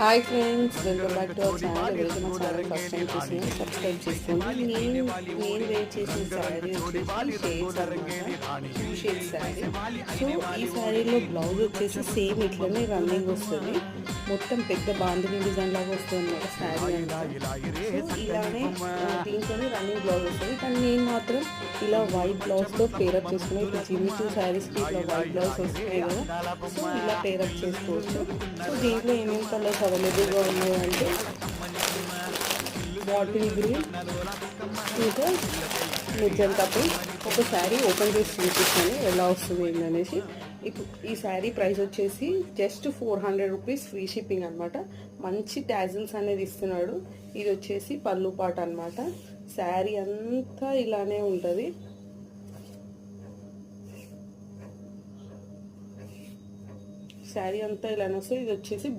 Hi friends, welcome back to our channel. ఎవరైతే మా channel first time చూసినా subscribe చేసుకోండి. నేను వెయిట్ చేసిన శారీ వచ్చేసి షేడ్స్ అనమాట, 2 షేడ్స్ శారీ. సో ఈ శారీలో బ్లౌజ్ వచ్చేసి సేమ్ ఇట్లనే రన్నింగ్ వస్తుంది. మొత్తం పెద్ద బాంధిని డిజైన్ లాగా వస్తుంది అనమాట శారీ అంతా. సో ఇలానే దీంట్లోనే రన్నింగ్ బ్లౌజ్ వస్తుంది. కానీ నేను మాత్రం ఇలా వైట్ బ్లౌజ్తో పేరప్ చేసుకున్నాను. ఇప్పుడు జిమ్మిచూ శారీస్కి ఇట్లా వైట్ బ్లౌజ్ వస్తున్నాయి కదా, సో ఇలా పేరప్ చేసుకోవచ్చు. సో దీంట్లో ఏమేమి కలర్స్ అవైలబుల్గా ఉన్నాయంటే బాటిల్ గ్రీన్, ఇంకా మెజంతా పింక్. ఒక శారీ ఓపెన్ చేసి చూపిస్తాను ఎలా వస్తుంది ఏంటనేసి. ఇప్పుడు ఈ శారీ ప్రైస్ వచ్చేసి జస్ట్ 400 రూపీస్, ఫ్రీ షిప్పింగ్ అనమాట. మంచి టాజిల్స్ అనేది ఇస్తున్నాడు. ఇది వచ్చేసి పళ్ళు పాట అనమాట. శారీ అంతా ఇలానే ఉంటుంది. శారీ అంతా ఇలానే వస్తుంది. ఇది వచ్చేసి